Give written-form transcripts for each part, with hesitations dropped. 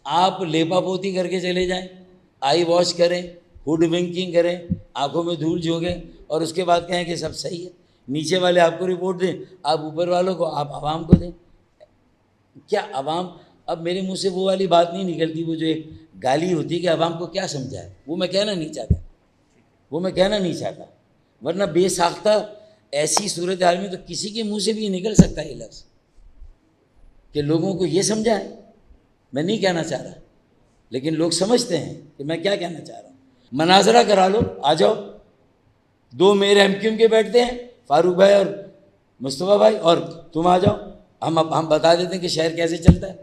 آپ لیپا پوتی کر کے چلے جائیں، آئی واش کریں، ہوڈ ونکنگ کریں، آنکھوں میں دھول جھونکیں اور اس کے بعد کہیں کہ سب صحیح ہے، نیچے والے آپ کو رپورٹ دیں، آپ اوپر والوں کو، آپ عوام کو دیں. کیا عوام، اب میرے منہ سے وہ والی بات نہیں نکلتی، وہ جو ایک گالی ہوتی ہے کہ عوام کو کیا سمجھائے، وہ میں کہنا نہیں چاہتا، ورنہ بے ساختہ ایسی صورتحال میں تو کسی کے منہ سے بھی نکل سکتا ہے یہ لفظ کہ لوگوں کو یہ سمجھائے. میں نہیں کہنا چاہ رہا، لیکن لوگ سمجھتے ہیں کہ میں کیا کہنا چاہ رہا ہوں. مناظرہ کرا لو، آ جاؤ، دو میرے ایم کیو ایم کے بیٹھتے ہیں، فاروق بھائی اور مصطفیٰ بھائی، اور تم آ جاؤ، ہم بتا دیتے ہیں کہ شہر کیسے چلتا ہے.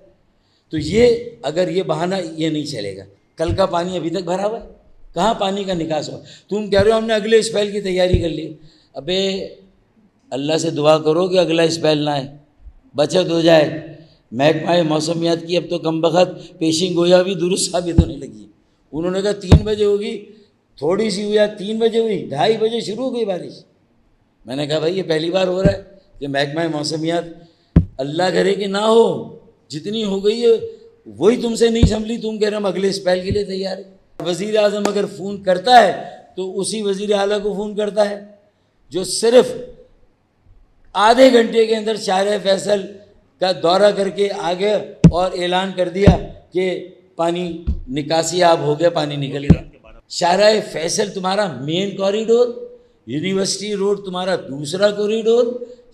تو یہ اگر یہ بہانہ یہ نہیں چلے گا. کل کا پانی ابھی تک بھرا ہوا ہے، کہاں پانی کا نکاس ہوا؟ تم کہہ رہے ہو ہم نے اگلے اسپیل کی تیاری کر لی. ابے اللہ سے دعا کرو کہ اگلا اسپیل نہ آئے، بچت ہو جائے. محکمہ موسمیات کی اب تو کم بخت پیشین گویا بھی درست ثابت ہونے لگی. انہوں نے کہا 3 بجے ہوگی، تھوڑی سی ہوئی، 3 بجے ہوئی، 2:30 بجے شروع ہو گئی بارش. میں نے کہا بھائی یہ پہلی بار ہو رہا ہے کہ محکمہ موسمیات، اللہ کرے کہ نہ ہو، جتنی ہو گئی ہے وہی تم سے نہیں سنبھلی، تم کہہ رہے ہم اگلے اسپیل کے لیے تیار ہیں. وزیر اعظم اگر فون کرتا ہے تو اسی وزیر اعلیٰ کو فون کرتا ہے جو صرف آدھے گھنٹے کے اندر شاہراہ فیصل کا دورہ کر کے آگے اور اعلان کر دیا کہ پانی نکاسی آب ہو گیا، پانی نکل گیا. شاہراہ فیصل تمہارا مین کوریڈور، یونیورسٹی روڈ تمہارا دوسرا کوریڈور،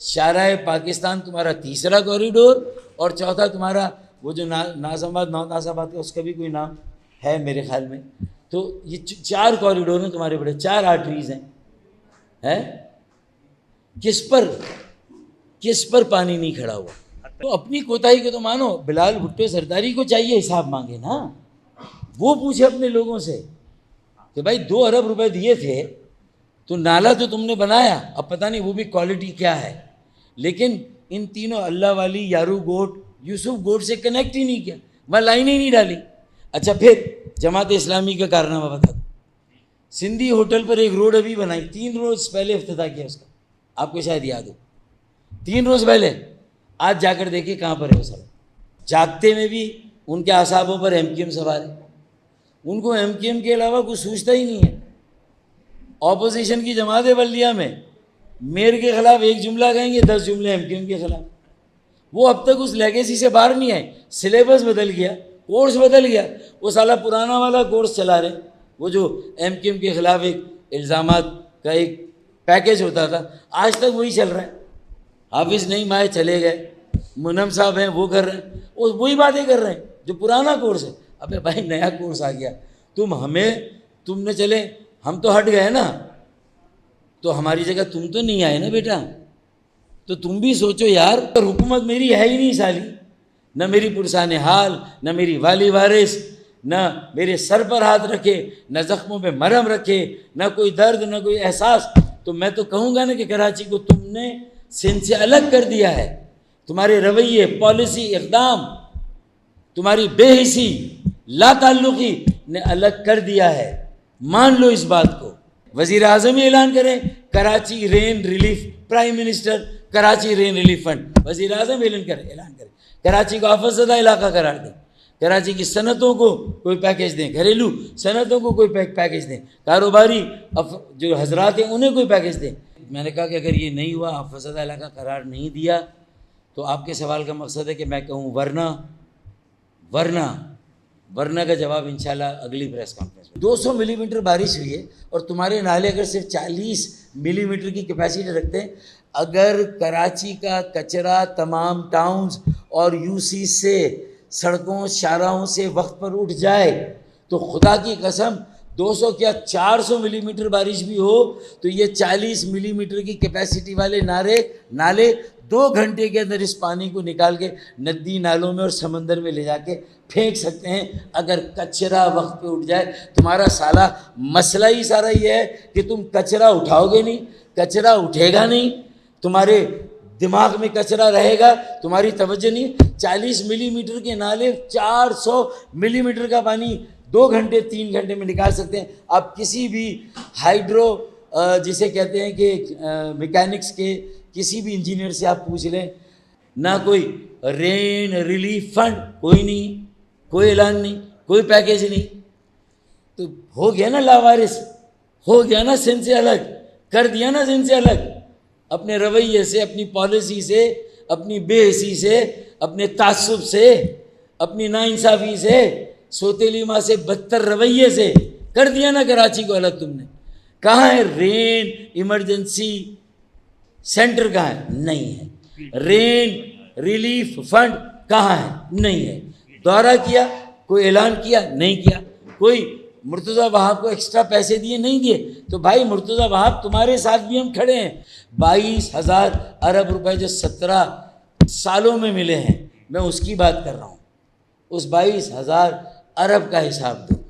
شاہراہ پاکستان تمہارا تیسرا کوریڈور، اور چوتھا تمہارا وہ جو ناظم آباد ناظم آباد کا اس کا بھی کوئی نام ہے میرے خیال میں. تو یہ 4 کوریڈور ہیں تمہارے بڑے، 4 آرٹریز ہیں. کس پر پانی نہیں کھڑا ہوا؟ تو اپنی کوتاہی کو تو مانو. بلال بھٹو سرداری کو چاہیے حساب مانگے نا، وہ پوچھے اپنے لوگوں سے کہ بھائی 2 ارب روپے دیے تھے تو نالا تو تم نے بنایا، اب پتہ نہیں وہ بھی کوالٹی کیا ہے، لیکن ان تینوں اللہ والی، یارو گوٹ، یوسف گوٹ سے کنیکٹ ہی نہیں کیا، وہاں لائن ہی نہیں ڈالی. اچھا پھر جماعت اسلامی کا کارنامہ بتا دو. سندھی ہوٹل پر ایک روڈ ابھی بنائی، 3 روز پہلے افتتاح کیا اس کا، آپ کو شاید یاد ہو، 3 روز پہلے. آج جا کر دیکھیے کہاں پر ہے وہ سب. جاگتے میں بھی ان کے اعصابوں پر ایم کیو ایم سوار ہے، ان کو ایم کیو ایم کے علاوہ کچھ سوچتا ہی نہیں ہے. اپوزیشن کی جماعت بلدیہ میں میئر کے خلاف ایک جملہ کہیں گے، 10 جملے ایم کیو ایم کے خلاف. وہ اب تک اس لیگیسی سے باہر نہیں آئے. سلیبس بدل گیا، کورس بدل گیا، وہ سالہ پرانا والا کورس چلا رہے. وہ جو ایم کیو ایم کے خلاف ایک الزامات کا ایک پیکیج ہوتا تھا، آج تک وہی چل رہا ہے. حافظ نہیں مائے چلے گئے، منم صاحب ہیں وہ کر رہے ہیں، وہ وہی باتیں کر رہے ہیں جو پرانا کورس ہے. ابے بھائی نیا کورس آ گیا، تم نے چلے، ہم تو ہٹ گئے نا، تو ہماری جگہ تم تو نہیں آئے نا بیٹا. تو تم بھی سوچو یار، حکومت میری ہے ہی نہیں سالی، نہ میری پرسان حال، نہ میری والی وارث، نہ میرے سر پر ہاتھ رکھے، نہ زخموں پہ مرہم رکھے، نہ کوئی درد، نہ کوئی احساس. تو میں تو کہوں گا نا کہ کراچی کو تم نے سندھ سے الگ کر دیا ہے. تمہارے رویے، پالیسی، اقدام، تمہاری بے حسی، لا تعلقی نے الگ کر دیا ہے. مان لو اس بات کو. وزیر اعظم ہی اعلان کریں کراچی رین ریلیف، پرائم منسٹر کراچی رین ریلیف فنڈ، وزیر اعظم اعلان کریں کراچی کو آفت زدہ علاقہ قرار دیں، کراچی کی صنعتوں کو کوئی پیکیج دیں، گھریلو صنعتوں کو کوئی پیکیج دیں، کاروباری جو حضرات ہیں انہیں کوئی پیکیج دیں. میں نے کہا کہ اگر یہ نہیں ہوا، آفت زدہ علاقہ قرار نہیں دیا، تو آپ کے سوال کا مقصد ہے کہ میں کہوں ورنہ کا جواب انشاءاللہ اگلی پریس کانفرنس میں. 200 ملی میٹر بارش ہوئی ہے اور تمہارے نالے اگر صرف 40 ملی میٹر کی کیپیسٹی رکھتے ہیں. اگر کراچی کا کچرا تمام ٹاؤنز اور یو سی سے، سڑکوں شاہراہوں سے وقت پر اٹھ جائے تو خدا کی قسم 200 کیا 400 ملی میٹر بارش بھی ہو تو یہ 40 ملی میٹر کی کیپیسٹی والے نالے 2 گھنٹے کے اندر اس پانی کو نکال کے ندی نالوں میں اور سمندر میں لے جا کے پھینک سکتے ہیں. اگر کچرا وقت پہ اٹھ جائے. تمہارا سالہ مسئلہ ہی سارا یہ ہے کہ تم کچرا اٹھاؤ گے نہیں، کچرا اٹھے گا نہیں، تمہارے دماغ میں کچرا رہے گا، تمہاری توجہ نہیں. 40 ملی میٹر کے نالے 400 ملی میٹر کا پانی 2 گھنٹے 3 گھنٹے میں نکال سکتے ہیں. آپ کسی بھی ہائیڈرو جسے کہتے ہیں کہ میکینکس کے کسی بھی انجینئر سے آپ پوچھ لیں، نہ کوئی رین ریلیف فنڈ، کوئی نہیں. کوئی اعلان نہیں، کوئی پیکیج نہیں، تو ہو گیا نا لاوارث، ہو گیا نا سن سے الگ، کر دیا نا سن سے الگ، اپنے رویے سے، اپنی پالیسی سے، اپنی بے حسی سے، اپنے تعصب سے، اپنی ناانصافی سے، سوتیلی ماں سے بدتر رویے سے کر دیا نا کراچی کو الگ تم نے۔ کہاں ہے رین ایمرجنسی سینٹر؟ کہاں ہے؟ نہیں ہے۔ رین ریلیف فنڈ کہاں ہے؟ نہیں ہے۔ دورہ کیا، کوئی اعلان کیا؟ نہیں کیا۔ کوئی مرتضیٰ وہاب کو ایکسٹرا پیسے دیے؟ نہیں دیے۔ تو بھائی مرتضیٰ وہاب تمہارے ساتھ بھی ہم کھڑے ہیں، 22,000 ارب روپے جو 17 سالوں میں ملے ہیں، میں اس کی بات کر رہا ہوں، اس 22,000 ارب کا حساب دو۔